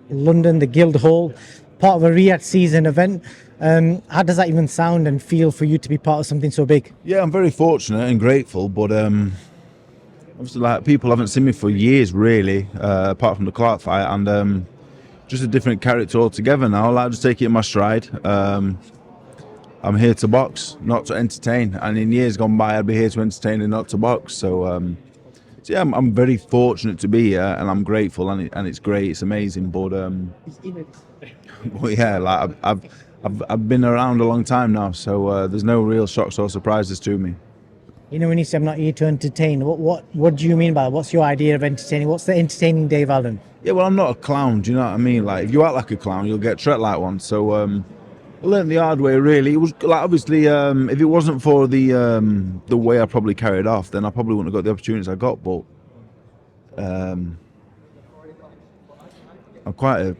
London, the Guildhall, part of a Riyadh season event. How does that even sound and feel for you to be part of something so big? Yeah, I'm very fortunate and grateful, but obviously, like, people haven't seen me for years, really, apart from the Clark fight, and just a different character altogether now. Like, I just take it in my stride. I'm here to box, not to entertain. And in years gone by, I'd be here to entertain and not to box. So yeah, I'm very fortunate to be here, and I'm grateful, and it's great, it's amazing. But yeah, like I've been around a long time now, so there's no real shocks or surprises to me. You know, when you say I'm not here to entertain, what do you mean by that? What's your idea of entertaining? What's the entertaining Dave Allen? Yeah, well, I'm not a clown. Do you know what I mean? Like, if you act like a clown, you'll get treated like one. So I learned the hard way. Really, it was like, obviously, if it wasn't for the way I probably carried off, then I probably wouldn't have got the opportunities I got. But I'm quite a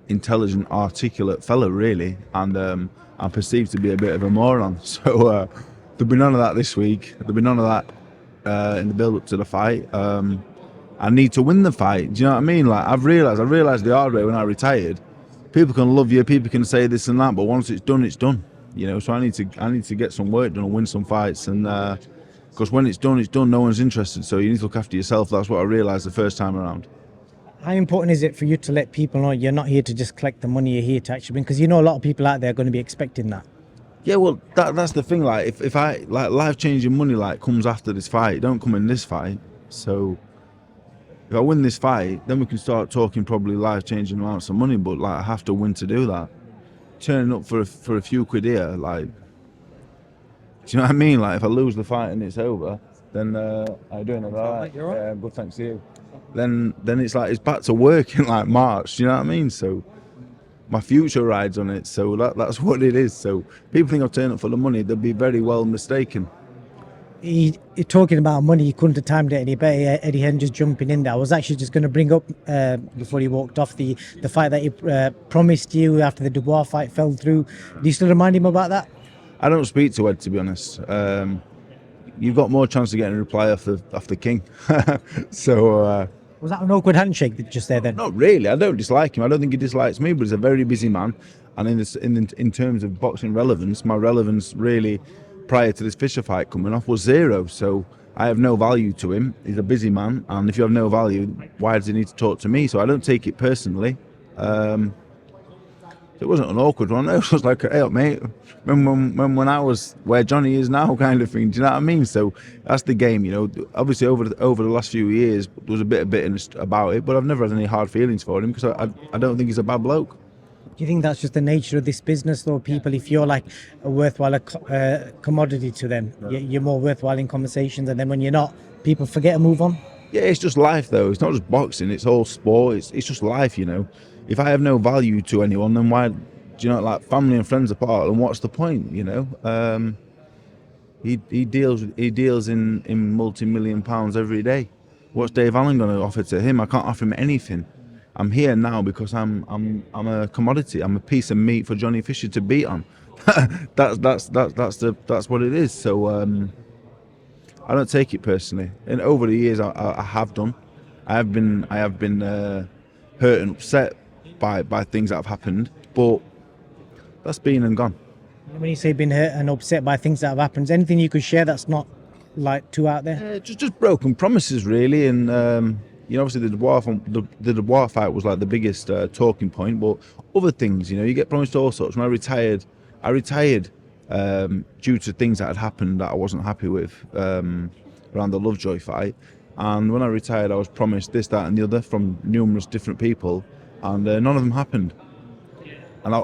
intelligent, articulate fella, really, and I'm perceived to be a bit of a moron. So there'll be none of that this week. There'll be none of that in the build-up to the fight. I need to win the fight. Do you know what I mean? Like, I realised the hard way when I retired. People can love you, people can say this and that, but once it's done, it's done. You know, so I need to get some work done and win some fights, and because when it's done, no one's interested. So you need to look after yourself. That's what I realised the first time around. How important is it for you to let people know you're not here to just collect the money, you're here to actually win? Because you know a lot of people out there are going to be expecting that. Yeah, well, that's the thing. Like, if I, like, life-changing money, like, comes after this fight, it don't come in this fight. So if I win this fight, then we can start talking probably life-changing amounts of money. But, like, I have to win to do that. Turning up for a few quid here, like, do you know what I mean? Like, if I lose the fight and it's over, then I do another. Right. Good, thanks to you. Then it's like, it's back to work in like March. Do you know what I mean? So my future rides on it. So that's what it is. So people think I've turned up for the money. They'll be very well mistaken. You're talking about money, you couldn't have timed it any better. Eddie Hearn just jumping in there. I was actually just going to bring up before he walked off the fight that he promised you after the Dubois fight fell through. Do you still remind him about that? I don't speak to Ed, to be honest. You've got more chance of getting a reply off the king. So was that an awkward handshake just there then? Not really. I don't dislike him. I don't think he dislikes me, but he's a very busy man. And in terms of boxing relevance, my relevance really prior to this Fisher fight coming off was zero. So I have no value to him. He's a busy man, and if you have no value, why does he need to talk to me? So I don't take it personally. It wasn't an awkward one. It was like, hey, mate, when I was where Johnny is now, kind of thing. Do you know what I mean? So that's the game, you know. Obviously, over the last few years, there was a bit of bitterness about it, but I've never had any hard feelings for him because I don't think he's a bad bloke. Do you think that's just the nature of this business, though? People, if you're like a worthwhile commodity to them, you're more worthwhile in conversations, and then when you're not, people forget and move on. Yeah, it's just life, though. It's not just boxing. It's all sport. It's just life, you know. If I have no value to anyone, then why, do you know, like, family and friends apart, then what's the point, you know? He deals in multi-million pounds every day. What's Dave Allen going to offer to him? I can't offer him anything. I'm here now because I'm a commodity. I'm a piece of meat for Johnny Fisher to beat on. That's what it is. So I don't take it personally. And over the years, I have done. I have been hurt and upset by things that have happened, but that's been and gone. When you say been hurt and upset by things that have happened, is anything you could share that's not like too out there? Just broken promises, really, and you know, obviously the Dubois fight was like the biggest talking point, but other things, you know, you get promised all sorts. When I retired due to things that had happened that I wasn't happy with around the Lovejoy fight, and when I retired, I was promised this, that, and the other from numerous different people, and none of them happened. And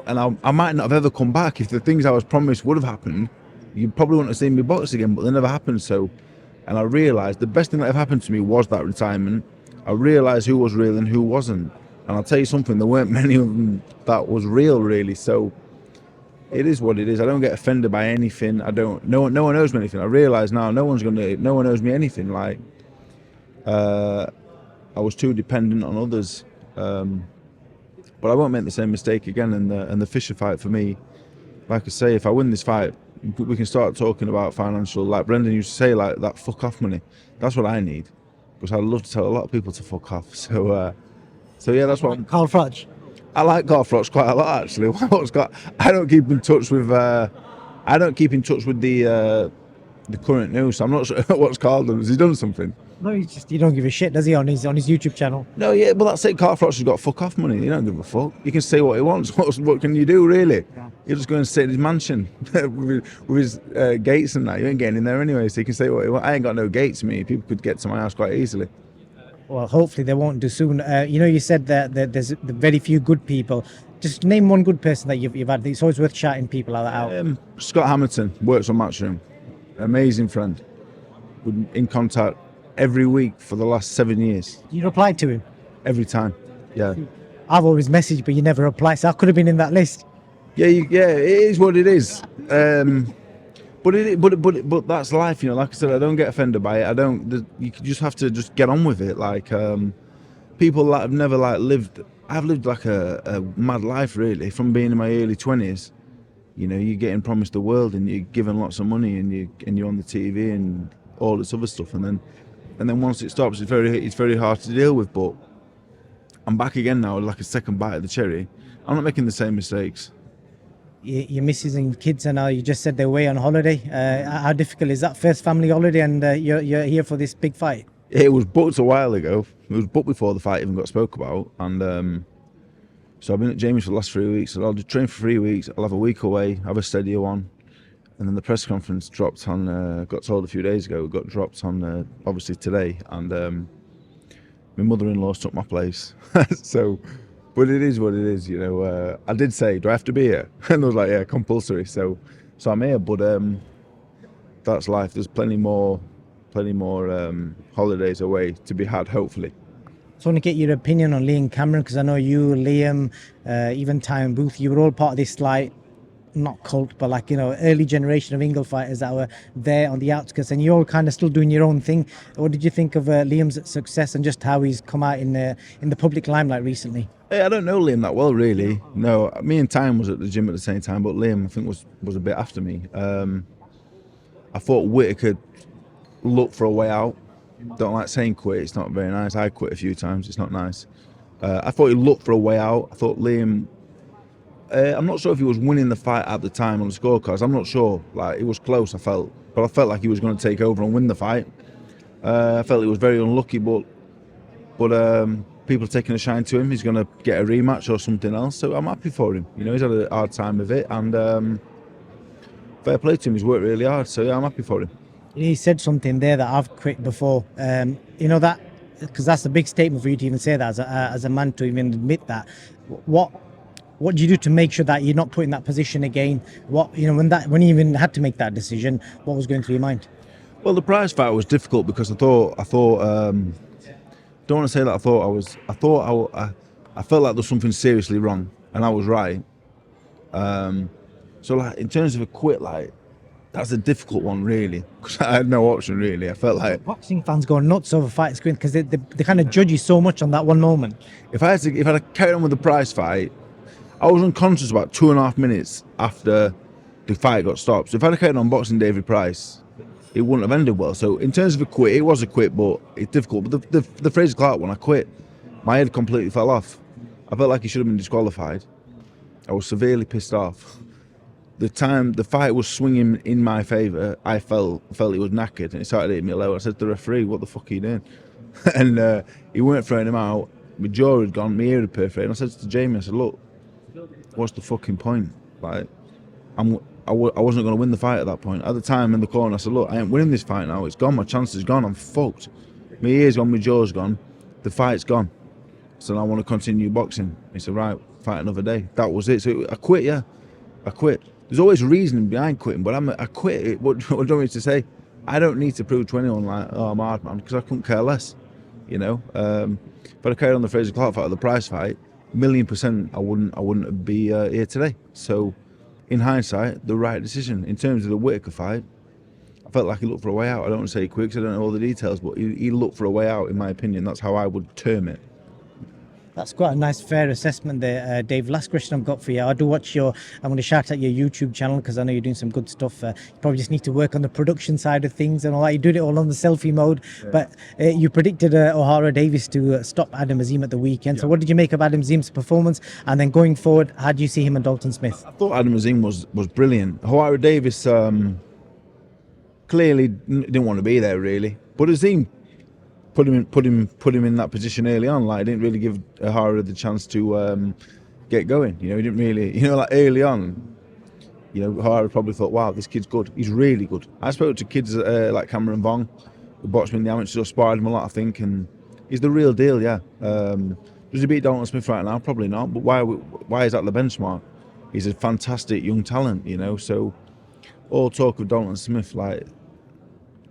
I might not have ever come back if the things I was promised would have happened. You probably wouldn't have seen me box again, but they never happened. So, and I realised the best thing that ever happened to me was that retirement. I realised who was real and who wasn't. And I'll tell you something, there weren't many of them that was real, really. So it is what it is. I don't get offended by anything. No one owes me anything. I realise now no one owes me anything. Like, I was too dependent on others. But I won't make the same mistake again. And the Fisher fight, for me, like I say, if I win this fight, we can start talking about financial, like Brendan used to say, like that fuck off money. That's what I need, because I'd love to tell a lot of people to fuck off. So So yeah, that's what Carl Froch. I like Carl Froch quite a lot actually. I don't keep in touch with the current news. So I'm not sure what's called him. Has he done something? No, he don't give a shit, does he, on his YouTube channel? No, yeah, but that's it. Carl Froch has got fuck off money. He don't give a fuck. He can say what he wants. What can you do, really? Yeah. He'll just go and sit in his mansion with his gates and that. You ain't getting in there anyway, so he can say what he wants. I ain't got no gates, me. People could get to my house quite easily. Well, hopefully they won't do soon. You said that there's very few good people. Just name one good person that you've had. It's always worth shouting people like that out. Scott Hamilton works on Matchroom. Amazing friend. We're in contact every week for the last 7 years. You replied to him? Every time, yeah. I've always messaged, but you never reply, so I could have been in that list. Yeah, it is what it is. But that's life, Like I said, I don't get offended by it. You just have to just get on with it. Like people that have never lived. I've lived like a mad life, really, from being in my early 20s. You're getting promised the world, and you're given lots of money, and you're on the TV and all this other stuff, and then once it stops, it's very hard to deal with. But I'm back again now, like a second bite of the cherry. I'm not making the same mistakes. Your missus and kids are now, you just said they're away on holiday. How difficult is that first family holiday, and you're here for this big fight? It was booked a while ago. It was booked before the fight even got spoke about, and so I've been at Jamie's for the last 3 weeks. So I'll just train for 3 weeks. I'll have a week away, have a steadier one, and then the press conference dropped on. Got told a few days ago. It got dropped on obviously today, and my mother-in-law took my place. So. But it is what it is, I did say, do I have to be here? And I was like, yeah, compulsory. So I'm here, but that's life. There's plenty more holidays away to be had, hopefully. So I want to get your opinion on Liam Cameron, because I know you, Liam, even Ty and Booth, you were all part of this, not cult, but early generation of Ingle fighters that were there on the outskirts, and you're all kind of still doing your own thing. What did you think of Liam's success and just how he's come out in the public limelight recently? Hey, I don't know Liam that well, really. No, me and Time was at the gym at the same time, but Liam, I think, was a bit after me. I thought Whittaker looked for a way out. Don't like saying quit, it's not very nice. I quit a few times, it's not nice. I thought he looked for a way out. I thought Liam, I'm not sure if he was winning the fight at the time on the scorecards. I'm not sure. It was close, I felt. But I felt like he was going to take over and win the fight. I felt he was very unlucky, but people are taking a shine to him. He's going to get a rematch or something else. So I'm happy for him. He's had a hard time with it, and fair play to him. He's worked really hard. So yeah, I'm happy for him. He said something there that I've quit before. That, because that's a big statement for you to even say that as a man, to even admit that. What do you do to make sure that you're not put in that position again? When you even had to make that decision, what was going through your mind? Well, the prize fight was difficult because I thought don't want to say that I felt like there was something seriously wrong, and I was right. So in terms of a quit, that's a difficult one, really, because I had no option, really. I felt like boxing fans go nuts over fights because they kind of judge you so much on that one moment. If I'd carried on with the prize fight, I was unconscious about 2.5 minutes after the fight got stopped. So if I'd carried on boxing David Price, it wouldn't have ended well. So in terms of a quit, it was a quit, but it's difficult. But the Fraser Clark one, I quit. My head completely fell off. I felt like he should have been disqualified. I was severely pissed off. The time the fight was swinging in my favour, I felt he was knackered, and it started hitting me low. I said to the referee, "What the fuck are you doing?" And he weren't throwing him out. My jaw had gone, my ear had perforated. And I said to Jamie, I said, "Look, what's the fucking point? I wasn't going to win the fight at that point." At the time in the corner, I said, "Look, I ain't winning this fight now. It's gone. My chance is gone. I'm fucked. My ear's gone. My jaw's gone. The fight's gone. So I want to continue boxing." He said, "Right, fight another day." That was it. So I quit. Yeah, I quit. There's always reasoning behind quitting, but I quit. What do you want me to say? I don't need to prove to anyone I'm a hard man, because I couldn't care less. But I carried on the Fraser Clark fight or the Price fight, 1,000,000% I wouldn't be here today. So in hindsight, the right decision. In terms of the Whittaker fight, I felt like he looked for a way out. I don't want to say quick, because I don't know all the details, but he looked for a way out, in my opinion. That's how I would term it. That's quite a nice, fair assessment there, Dave. Last question I've got for you. I do watch I'm going to shout out your YouTube channel because I know you're doing some good stuff. You probably just need to work on the production side of things and all that. You doing it all on the selfie mode. But you predicted O'Hara Davis to stop Adam Azim at the weekend. So what did you make of Adam Azim's performance? And then going forward, how do you see him and Dalton Smith? I thought Adam Azim was brilliant. O'Hara Davis clearly didn't want to be there really, but Azim put him in that position early on. Like, didn't really give O'Hara the chance to get going. You know, he didn't really. You know, like early on, you know, O'Hara probably thought, "Wow, this kid's good. He's really good." I spoke to kids like Cameron Vong, who boxed me in the amateurs, or sparred him a lot, I think, and he's the real deal. Yeah. Does he beat Dalton Smith right now? Probably not. But why is that the benchmark? He's a fantastic young talent. You know, so all talk of Dalton Smith, like.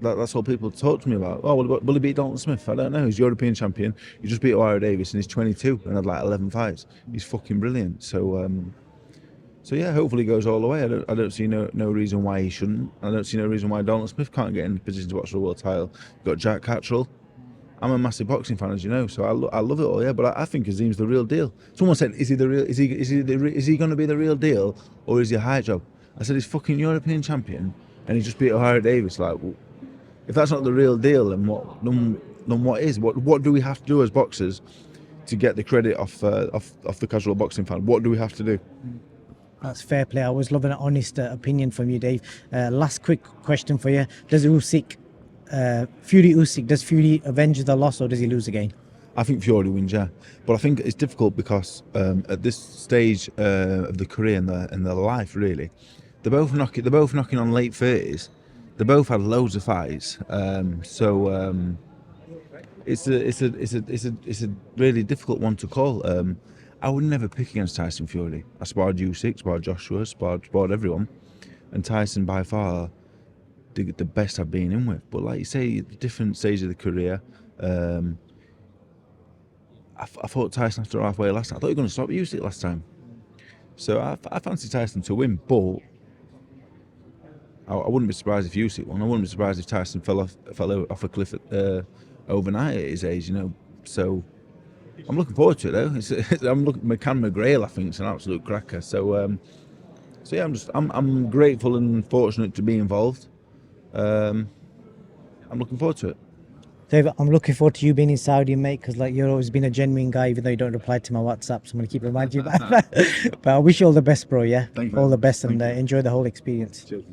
That's all people talk to me about. Oh, will he beat Dalton Smith? I don't know. He's European champion. He just beat O'Hara Davis and he's 22 and had like 11 fights. He's fucking brilliant. So, yeah, hopefully he goes all the way. I don't see no reason why he shouldn't. I don't see no reason why Dalton Smith can't get in a position to box for a world title. You've got Jack Cattrall. I'm a massive boxing fan, as you know, so I love it all. Yeah, but I think Azim's the real deal. Someone said, "Is he the real? Is he going to be the real deal, or is he a high job?" I said, "He's fucking European champion, and he just beat O'Hara Davis." Like. Well, if that's not the real deal, then what is? What do we have to do as boxers to get the credit off the casual boxing fan? What do we have to do? That's fair play. I always love an honest opinion from you, Dave. Last quick question for you: does Fury avenge the loss, or does he lose again? I think Fury wins, yeah, but I think it's difficult because at this stage of the career and their life, really, they're both knocking on late 30s. They both had loads of fights, so it's a really difficult one to call. I would never pick against Tyson Fury. I sparred Usyk, sparred Joshua, sparred everyone, and Tyson by far the best I've been in with. But like you say, the different stage of the career. I thought Tyson after halfway last time. I thought you were going to stop Usyk last time, so I fancy Tyson to win, but. I wouldn't be surprised if Usyk won. I wouldn't be surprised if Tyson fell off a cliff overnight at his age, you know. So I'm looking forward to it though. I'm looking. McCann McGrail, I think, is an absolute cracker. So yeah, I'm grateful and fortunate to be involved. I'm looking forward to it. Dave, I'm looking forward to you being in Saudi, mate, because like you've always been a genuine guy, even though you don't reply to my WhatsApp. So I'm going to keep reminding you about that. But I wish you all the best, bro. Yeah, Thank you. All the best, and enjoy the whole experience. Cheers.